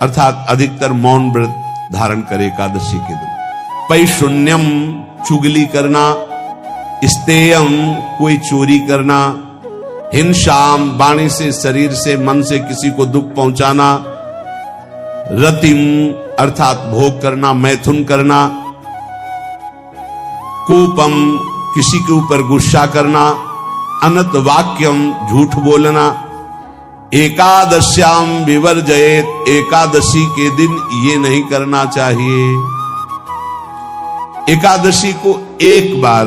अर्थात अधिकतर मौन व्रत धारण करे एकादशी के दिन। पैशून्यम चुगली करना, स्तेयम कोई चोरी करना, हिंसाम वाणी से, शरीर से, मन से किसी को दुख पहुंचाना, रतिम अर्थात भोग करना, मैथुन करना, कोपम किसी के ऊपर गुस्सा करना, अनत वाक्यम झूठ बोलना, एकादश्याम विवर्जयेत एकादशी के दिन ये नहीं करना चाहिए। एकादशी को एक बार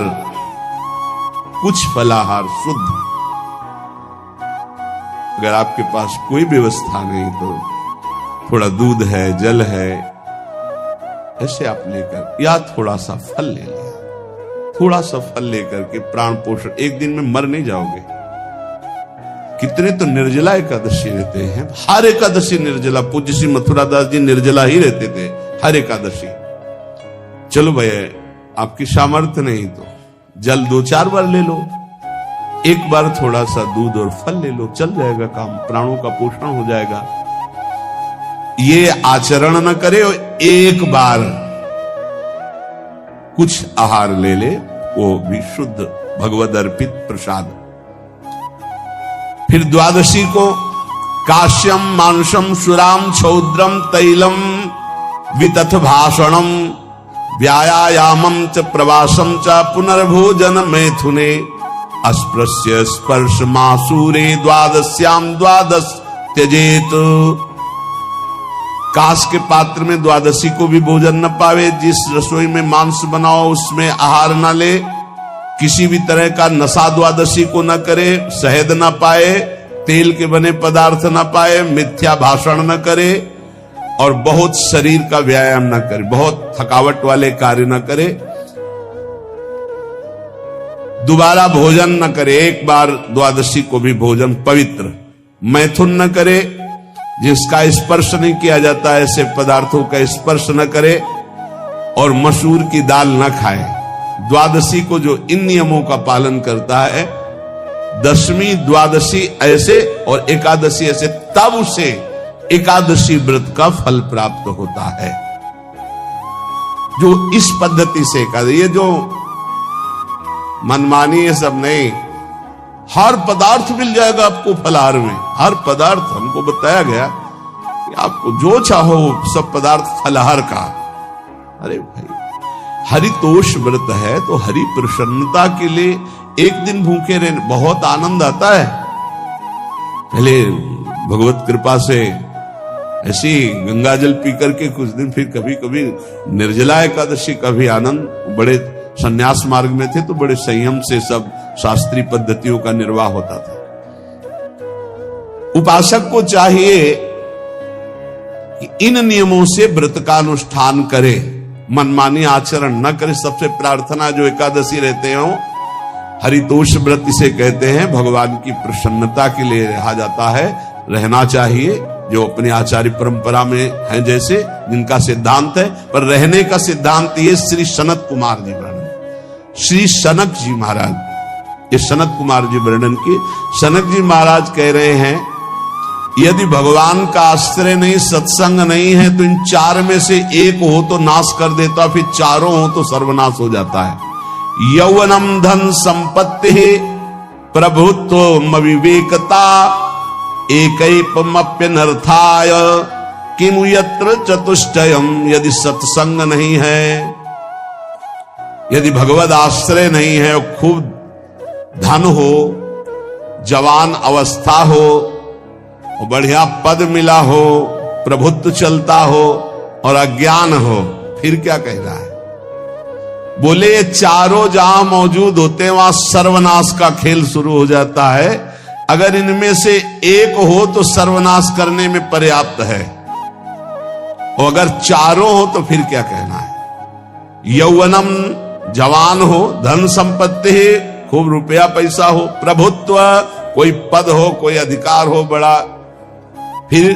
कुछ फलाहार शुद्ध, अगर आपके पास कोई व्यवस्था नहीं तो थोड़ा दूध है, जल है, ऐसे आप लेकर, या थोड़ा सा फल ले लिया, थोड़ा सा फल लेकर के प्राण पोषण, एक दिन में मर नहीं जाओगे। कितने तो निर्जला एकादशी रहते हैं, हर एकादशी निर्जला। पूज्य श्री मथुरा दास जी निर्जला ही रहते थे हर एकादशी। चलो भैया आपकी सामर्थ्य नहीं तो जल 2-4 बार ले लो, एक बार थोड़ा सा दूध और फल ले लो, चल जाएगा काम, प्राणों का पोषण हो जाएगा। ये आचरण न करे, एक बार कुछ आहार ले ले, वो भी शुद्ध भगवद अर्पित प्रसाद। फिर द्वादशी को काश्यम मांसम सुराम छौद्रम तैलम वितथ भाषणम व्यायामम च प्रवासम च पुनर्भोजन मैथुने अस्पृश्य स्पर्श मासूरे द्वादश्याम द्वादश त्यजेत। कांस के पात्र में द्वादशी को भी भोजन न पावे, जिस रसोई में मांस बनाओ उसमें आहार न ले, किसी भी तरह का नशा द्वादशी को न करे, शहद न पाए, तेल के बने पदार्थ न पाए, मिथ्या भाषण न करे और बहुत शरीर का व्यायाम न करे, बहुत थकावट वाले कार्य न करे, दोबारा भोजन न करे, एक बार द्वादशी को भी भोजन पवित्र, मैथुन न करे, जिसका स्पर्श नहीं किया जाता ऐसे पदार्थों का स्पर्श न करे, और मसूर की दाल न खाए। द्वादशी को जो इन नियमों का पालन करता है, दशमी द्वादशी ऐसे और एकादशी ऐसे, तब उसे एकादशी व्रत का फल प्राप्त होता है। जो इस पद्धति से एकादशी, ये जो मनमानी है सब नहीं, हर पदार्थ मिल जाएगा आपको फलाहार में, हर पदार्थ। हमको बताया गया कि आपको जो चाहो सब पदार्थ फलाहार का। अरे भाई हरितोष व्रत है तो हरि प्रसन्नता के लिए एक दिन भूखे रहने बहुत आनंद आता है। पहले भगवत कृपा से ऐसी गंगा जल पी करके कुछ दिन, फिर कभी कभी निर्जला एकादशी का भी आनंद। बड़े संन्यास मार्ग में थे तो बड़े संयम से सब शास्त्रीय पद्धतियों का निर्वाह होता था। उपासक को चाहिए कि इन नियमों से व्रत का अनुष्ठान करे, मनमानी आचरण न करे। सबसे प्रार्थना जो एकादशी रहते हो, हरितोष व्रत इसे कहते हैं, भगवान की प्रसन्नता के लिए रहा जाता है, रहना चाहिए। जो अपनी आचार्य परंपरा में है, जैसे जिनका सिद्धांत है, पर रहने का सिद्धांत ये श्री सनत कुमार जी वर्णन, श्री सनक जी महाराज, ये सनत कुमार जी वर्णन की। सनक जी महाराज कह रहे हैं, यदि भगवान का आश्रय नहीं, सत्संग नहीं है, तो इन 4 में से एक हो तो नाश कर देता, फिर चारों हो तो सर्वनाश हो जाता है। यौवनम धन संपत्ति प्रभुत्व विवेकता एकैपमप्यनर्थाय किमु यत्र चतुष्टयम। यदि सत्संग नहीं है, यदि भगवद आश्रय नहीं है, खूब धन हो, जवान अवस्था हो, बढ़िया पद मिला हो, प्रभुत्व चलता हो और अज्ञान हो, फिर क्या कह रहा है? बोले ये चारों जहां मौजूद होते हैं वहां सर्वनाश का खेल शुरू हो जाता है। अगर इनमें से एक हो तो सर्वनाश करने में पर्याप्त है, और अगर चारों हो तो फिर क्या कहना है? यौवनम जवान हो, धन संपत्ति, खूब रुपया पैसा हो, प्रभुत्व, कोई पद हो, कोई अधिकार हो बड़ा, फिर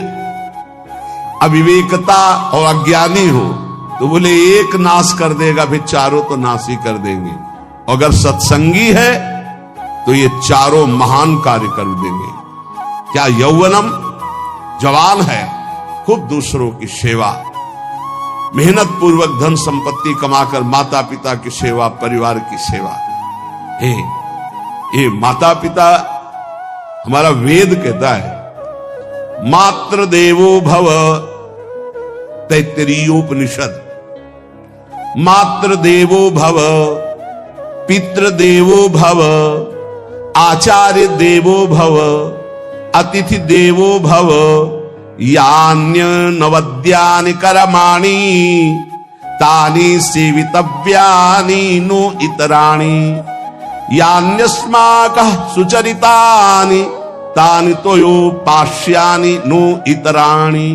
अविवेकता और अज्ञानी हो, तो बोले एक नाश कर देगा, फिर चारों तो नाश ही कर देंगे। अगर सत्संगी है तो ये चारों महान कार्य कर देंगे। क्या यौवनम, जवान है, खूब दूसरों की सेवा, मेहनत पूर्वक धन संपत्ति कमाकर माता पिता की सेवा, परिवार की सेवा। हे ये माता पिता, हमारा वेद कहता है मातृ देवो भव, तैत्तिरीयोपनिषद, मातृ देवो भव, पितृ देवो भव, आचार्य देवो भव, अतिथि देवो भव, यान्य नवद्यानि कर्माणि तानि सेवितव्यानि नो इतराणि, यान्यस्माकः सुचरितानि तानि तोयोपास्यानि नो इतराणि,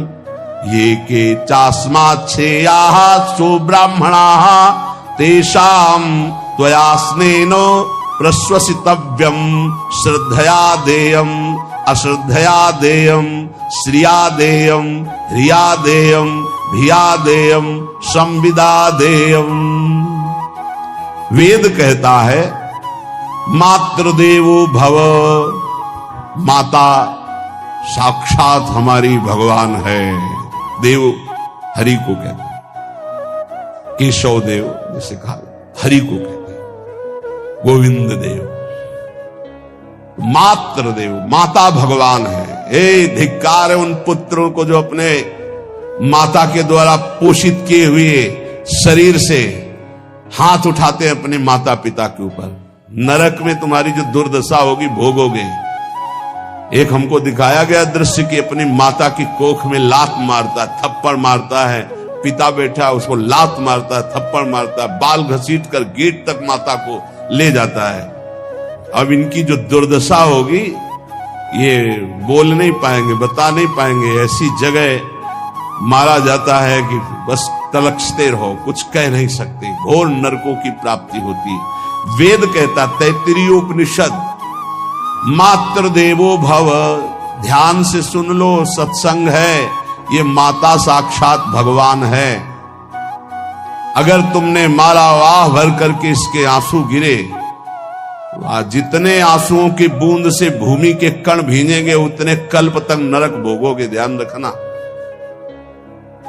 ये के चास्माच्छेयाः सुब्राह्मणाः तेषां त्वया स्नेन प्रश्वसितव्यं, श्रद्धया देयम् अश्रद्धया देयम्, श्रिया देयम् ह्रिया देयम् भिया देयम् संविदा देयम्। वेद कहता है मातृदेवो भव, माता साक्षात हमारी भगवान है। देव हरि को कहते हैं, केशव देव जैसे कहा, हरि को कहते हैं, गोविंद देव। मातृ देव, माता भगवान है। ए धिक्कार है उन पुत्रों को जो अपने माता के द्वारा पोषित किए हुए शरीर से हाथ उठाते हैं अपने माता पिता के ऊपर। नरक में तुम्हारी जो दुर्दशा होगी भोगोगे। एक हमको दिखाया गया दृश्य कि अपनी माता की कोख में लात मारता है, थप्पड़ मारता है, पिता बैठा उसको लात मारता है, थप्पड़ मारता है, बाल घसीट कर गेट तक माता को ले जाता है। अब इनकी जो दुर्दशा होगी ये बोल नहीं पाएंगे, बता नहीं पाएंगे। ऐसी जगह मारा जाता है कि बस तलकते रहो, कुछ कह नहीं सकते, घोर नरकों की प्राप्ति होती। वेद कहता, तैत्तिरीयोपनिषद, मातृ देवो भव। ध्यान से सुन लो, सत्संग है, ये माता साक्षात भगवान है। अगर तुमने मारा वाह भर करके इसके आंसू गिरे, जितने आंसुओं की बूंद से भूमि के कण भींजेंगे उतने कल्प तक नरक भोगोगे। ध्यान रखना,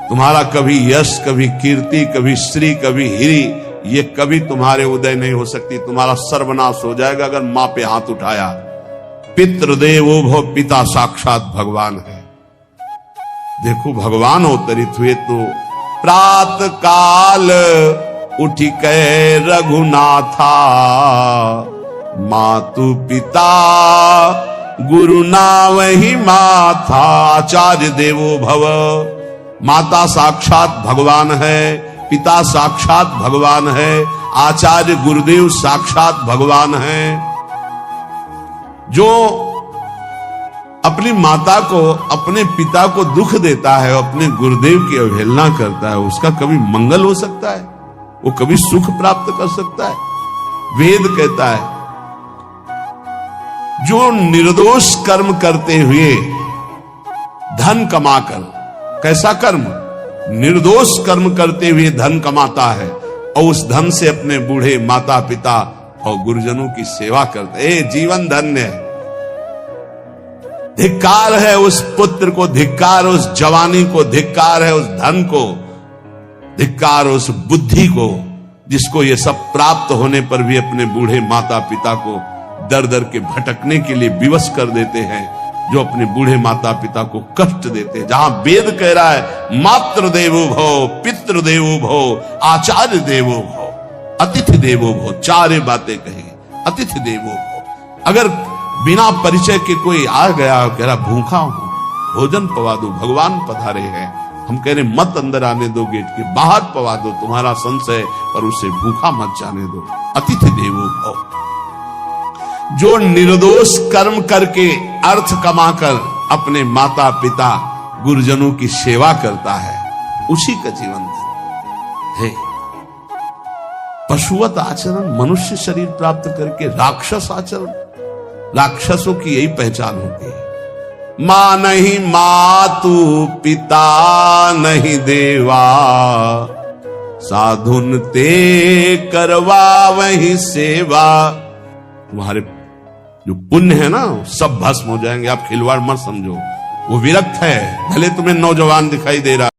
तुम्हारा कभी यश, कभी कीर्ति, कभी श्री, कभी हिरी, ये कभी तुम्हारे उदय नहीं हो सकती। तुम्हारा सर्वनाश हो जाएगा अगर मां पे हाथ उठाया। पितृदेवो भव, पिता साक्षात भगवान है। देखो भगवान अवतरित हुए तो प्रात काल उठी कै रघुनाथा, मातु पिता गुरु नावहि माथा। आचार्य देवो भव, माता साक्षात भगवान है, पिता साक्षात भगवान है, आचार्य गुरुदेव साक्षात भगवान है। जो अपनी माता को, अपने पिता को दुख देता है, अपने गुरुदेव की अवहेलना करता है, उसका कभी मंगल हो सकता है? वो कभी सुख प्राप्त कर सकता है? वेद कहता है जो निर्दोष कर्म करते हुए धन कमाकर, कैसा कर्म? निर्दोष कर्म करते हुए धन कमाता है और उस धन से अपने बूढ़े माता पिता और गुरुजनों की सेवा करते हैं, जीवन धन्य है। धिक्कार है उस पुत्र को, धिक्कार उस जवानी को, धिक्कार है उस धन को, धिक्कार उस बुद्धि को जिसको ये सब प्राप्त होने पर भी अपने बूढ़े माता पिता को दर दर के भटकने के लिए विवश कर देते हैं, जो अपने बूढ़े माता पिता को कष्ट देते हैं। जहां वेद कह रहा है मातृ देवो भव, पितृ देवो भव, आचार्य देवो भव, अतिथि देवो भव, चारे बातें कही। अतिथि देवो भव, अगर बिना परिचय के कोई आ गया, कह रहा भूखा हूं, भोजन पवा दो, भगवान पधारे हैं, हम कह रहे मत अंदर आने दो, गेट के बाहर पवा दो, तुम्हारा संशय, पर उसे भूखा मत जाने दो। अतिथि देवो भव, जो निर्दोष कर्म करके अर्थ कमाकर अपने माता पिता गुरुजनों की सेवा करता है, उसी का जीवन है। पशुवत आचरण, मनुष्य शरीर प्राप्त करके राक्षस आचरण, राक्षसों की यही पहचान होती है। मां नहीं मातु, पिता नहीं देवा, साधुन ते करवा वही सेवा। तुम्हारे जो पुण्य है ना सब भस्म हो जाएंगे, आप खिलवाड़ मत समझो। वो विरक्त है, भले तुम्हें नौजवान दिखाई दे रहा।